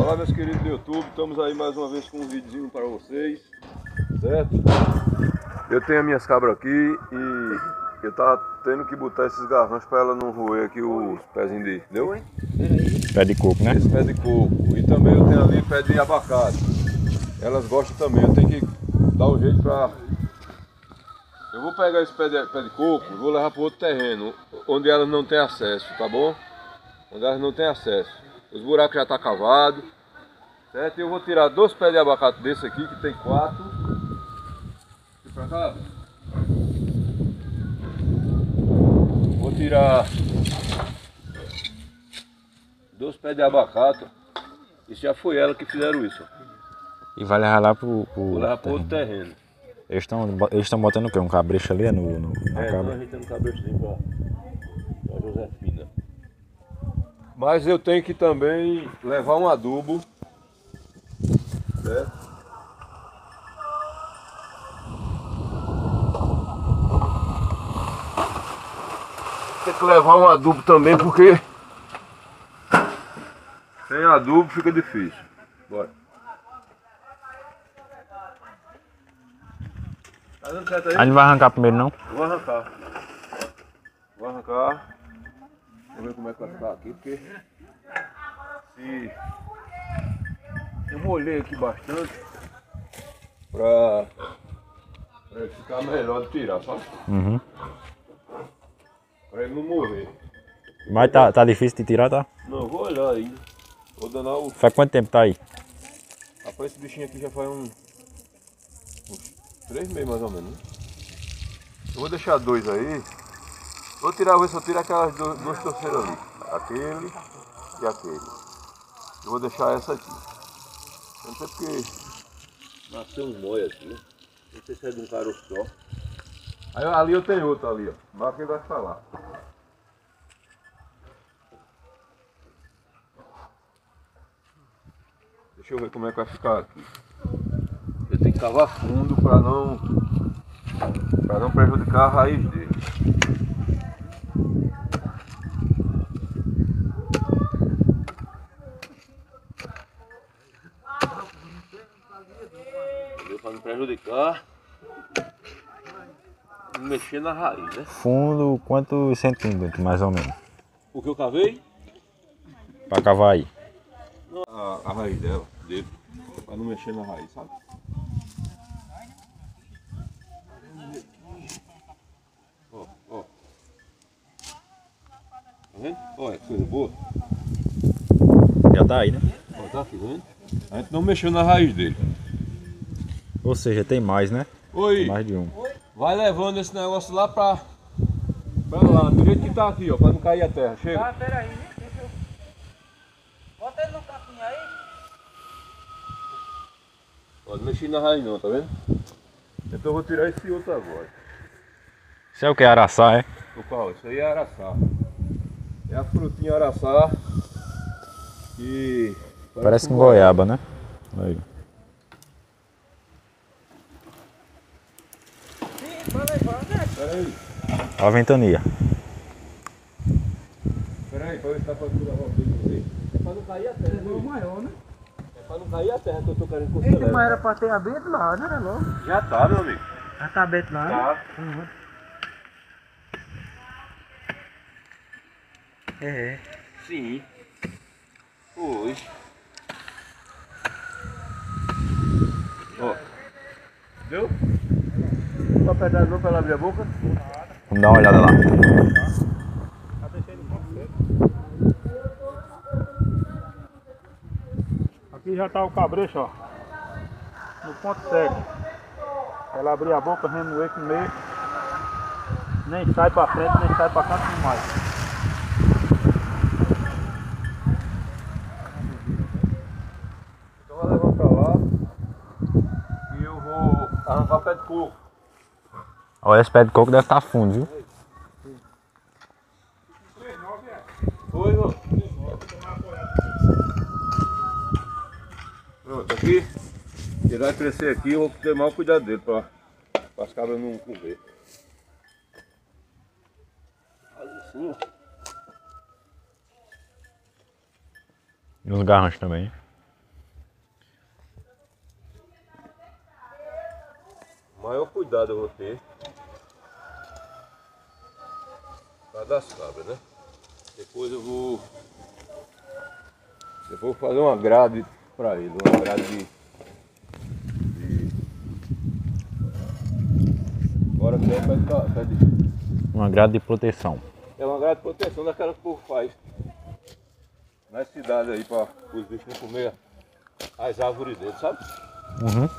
Olá meus queridos do YouTube, estamos aí mais uma vez com um videozinho para vocês, certo? Eu tenho as minhas cabras aqui e eu tava tendo que botar esses garranchos para ela não roer aqui os pezinhos de, entendeu? Pé de coco, né? Esse pé de coco. E também eu tenho ali pé de abacate. Elas gostam também, eu tenho que dar um jeito para... Eu vou pegar esse pé de coco e vou levar para outro terreno, onde elas não têm acesso, tá bom? Onde elas não têm acesso. Os buracos já estão cavados, certo? E eu vou tirar 2 pés de abacate desse aqui, que tem 4. Aqui pra cá. Vou tirar 2 pés de abacate. Isso já foi ela que fizeram isso. E vai levar lá pro Vou levar para outro terreno. Eles estão botando o quê? Um cabresto ali na cabra? Não, ajeitando o cabrestozinho pra Josefina. Mas eu tenho que também levar um adubo, certo? Tem que levar um adubo também porque sem adubo fica difícil. Bora. Tá dando certo aí? A gente vai arrancar primeiro, não? Vou arrancar. Vou arrancar. Vou ver como é que vai ficar aqui, porque se eu molhei aqui bastante pra ele ficar melhor de tirar, sabe? Uhum. Pra ele não morrer. Mas tá difícil de tirar, tá? Não, vou olhar ainda. Vou danar o... Faz quanto tempo tá aí? Rapaz, esse bichinho aqui já faz uns 3 meses mais ou menos, né? Eu vou deixar 2 aí. Vou tirar, ver se eu tiro aquelas duas torceiras ali. Aquele e aquele. Eu vou deixar essa aqui. Eu não sei porque nasceu um nóia aqui, né? Não sei se é de um caroço só. Aí ali eu tenho outro ali, ó. Mas quem vai falar? Deixa eu ver como é que vai ficar aqui. Eu tenho que cavar fundo para não prejudicar a raiz dele. Para não prejudicar, não mexer na raiz, né? Fundo, quantos centímetros, mais ou menos? O que eu cavei? Pra cavar aí. A raiz dele, para não mexer na raiz, sabe? Ó. Tá vendo? Olha que coisa boa. Já tá aí, né? Ó, tá aqui, tá vendo? A gente não mexeu na raiz dele. Ou seja, tem mais, né? Oi! Tem mais de um. Vai levando esse negócio lá pra lá, do jeito que tá aqui, ó, pra não cair a terra. Chega. Ah, peraí, né? Deixa eu... Bota ele no capinho aí. Ó, não mexi na raiz não, tá vendo? Então eu vou tirar esse outro agora. Isso é o que? Araçá, é? O qual? Isso aí é araçá. É a frutinha araçá. Que Parece com goiaba, né? Aí. Sim, vai levar, né? Peraí, Ó a ventania. pra ver se dá pra tirar uma vez pra ver. É pra não cair a terra, É o maior, né? É pra não cair a terra que eu tô querendo Eita, construir. mas era pra ter aberto lá, né? Logo. Já tá, meu amigo. Já tá aberto lá, né? Tá. Uhum. É. Sim. Foi. Ó. Deu? Só apertar de novo pra ela abrir a boca. Vamos dar uma olhada lá. Tá deixando o ponto certo. Aqui já tá o cabresto, ó. No ponto cego. Ela abrir a boca, remoer, comer. Nem sai pra frente, nem sai pra canto mais. Então vai levar pra lá. E eu vou arrancar o pé de coco. Olha, esse pé de coco deve estar fundo, viu? Foi, irmão. Pronto, aqui. Ele vai crescer aqui, eu vou ter mal cuidado dele para as cabras não comer. Faz assim, ó. E uns garranchos também. Maior cuidado eu vou ter. Para das cabras, né? Depois eu vou fazer uma grade para ele, uma grade Agora que Uma grade de proteção. é uma grade de proteção daquela que o povo faz nas cidades aí para os bichos não comer as árvores dele, sabe? Uhum.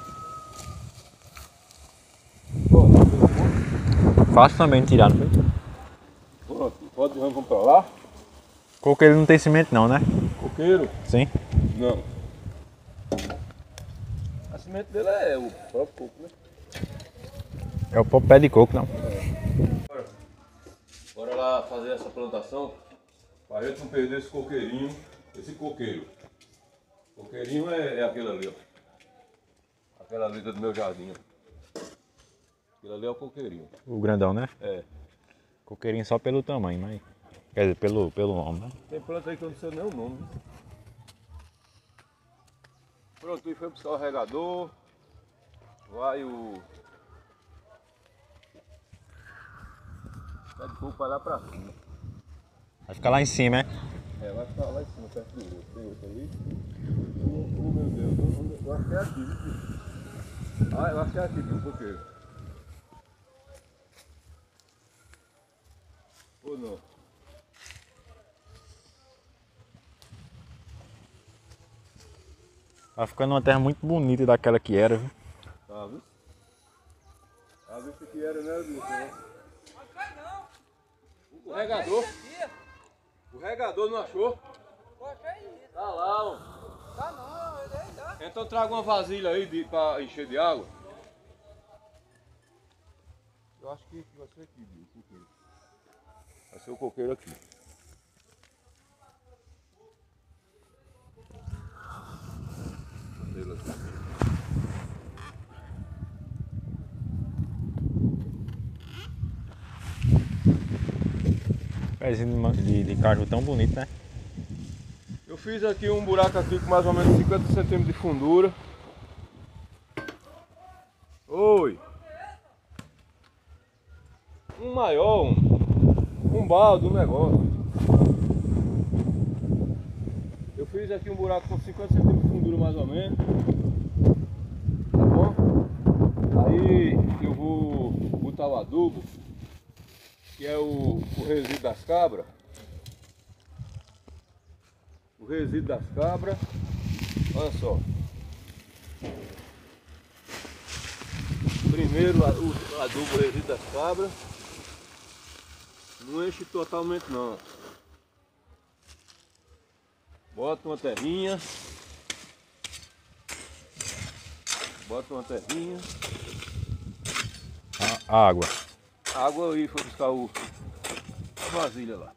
Pô, Fácil também de tirar, não foi? pronto, vamos para lá. Coqueiro não tem cimento não, né? Coqueiro? Sim. Não. A semente dele é o próprio coco, né? É o próprio pé de coco, não. Bora lá fazer essa plantação para a gente não perder esse coqueirinho, esse coqueiro. Coqueirinho é aquele ali, ó. Aquela ali do meu jardim. Aquele ali é o coqueirinho. O grandão, né? É. Coqueirinho só pelo tamanho, mas... Quer dizer, pelo nome, né? Tem planta aí que eu não sei nem o nome. Né? Pronto, e foi buscar o regador. Vai o... Pé de coco vai lá pra cima. Vai ficar lá em cima, né? É, vai ficar lá em cima, perto do outro. Tem outro ali. Oh, meu Deus, eu acho que é aqui, viu? Ah, eu acho que é aqui, viu, coqueiro? Ou não? Vai ficando uma terra muito bonita daquela que era, viu? Tá, viu? A vista que era, né, bicho? Né? O regador. O regador não achou? Tá lá, ó. Tá não, ele aí dá. Então traga uma vasilha aí pra encher de água. Eu acho que vai ser aqui, viu, o coqueiro. Vai ser o coqueiro aqui. Pezinho de caju tão bonito, né? Eu fiz aqui um buraco aqui com mais ou menos 50 centímetros de fundura. Oi! Um maior, um balde, um negócio. Eu fiz aqui um buraco com 50 centímetros de fundura mais ou menos. Tá bom? Aí eu vou botar o adubo, que é o resíduo das cabras. O resíduo das cabras. Olha só. Primeiro o adubo, o resíduo das cabras. Não enche totalmente não. Bota uma terrinha. Bota uma terrinha. A água. A água aí foi buscar a vasilha lá.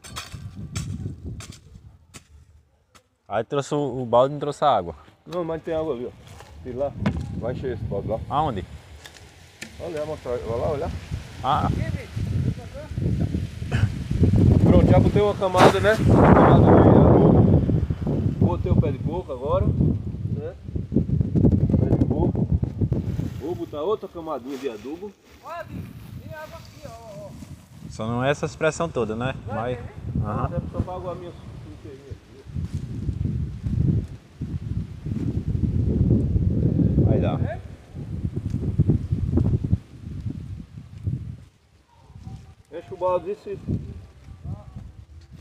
Aí trouxe o balde e não trouxe a água. Não, mas tem água ali, ó. Tira lá. Vai encher esse balde lá. Aonde? Olha, mostrar. Olha lá, olha. Ah, Pronto, já botei uma camada, né? Uma camada de adubo. Botei o pé de coco agora, né? Pé de coco. Vou botar outra camadinha de adubo. Olha, tem água aqui, ó. só não é essa expressão toda, né? Mas... Aham. É só pra água minha inteirinha aqui. Vai dar. Enche o balde e se...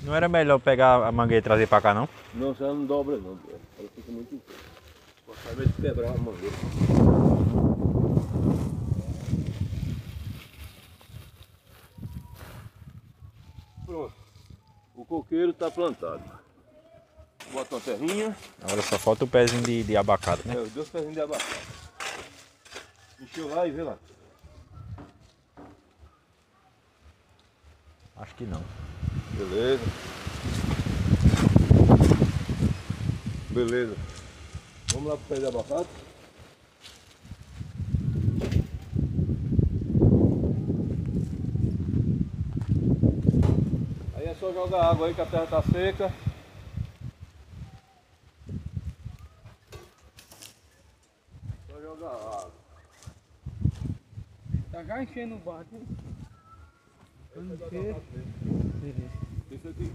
Não era melhor pegar a mangueira e trazer pra cá, não? Não, se ela não dobra não, ela fica muito... Pode medo de quebrar a mangueira. Pronto, o coqueiro está plantado. Bota uma terrinha. Agora só falta o pezinho de abacate, né? É, os 2 pezinhos de abacate. Encheu lá e vê lá. Acho que não. Beleza. Beleza. Vamos lá pro pé de abacate. Aí é só jogar água aí que a terra tá seca. Só jogar água. Vai enchendo o barco. Quando encher. Isso aqui.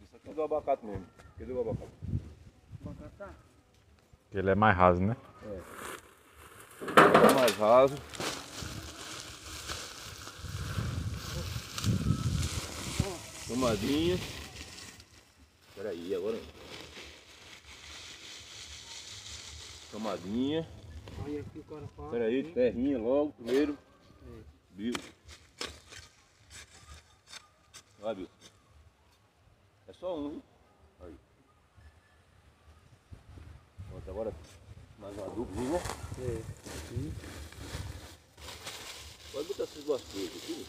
Isso aqui é do abacate mesmo. Cadê o abacate? Bacatá. Ele é mais raso, né? É mais raso. Tomadinha. Peraí, agora. Tomadinha. Olha aqui o cara fala. Peraí, terrinha logo, primeiro. Bill. Vai, Bill. É só um, viu? Aí. Pronto, agora mais uma duplinha, né? Pode botar essas duas coisas aqui.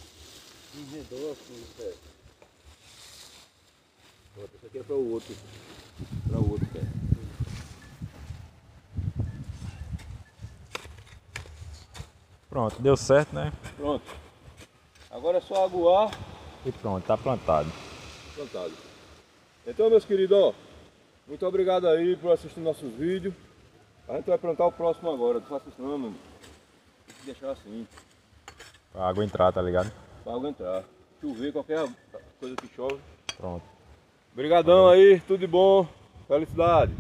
Enredou assim. Pronto, esse aqui é para o outro. Para o outro pé. Pronto, deu certo, né? Pronto. Agora é só aguar. E pronto, tá plantado. Plantado. Então, meus queridos, ó, muito obrigado aí por assistir nossos vídeos. A gente vai plantar o próximo agora. Não faça isso não, meu amigo. Tem que deixar assim, Pra água entrar, tá ligado? para água entrar. Chover, qualquer coisa que chove. Pronto. Obrigadão aí, tudo de bom. Felicidade.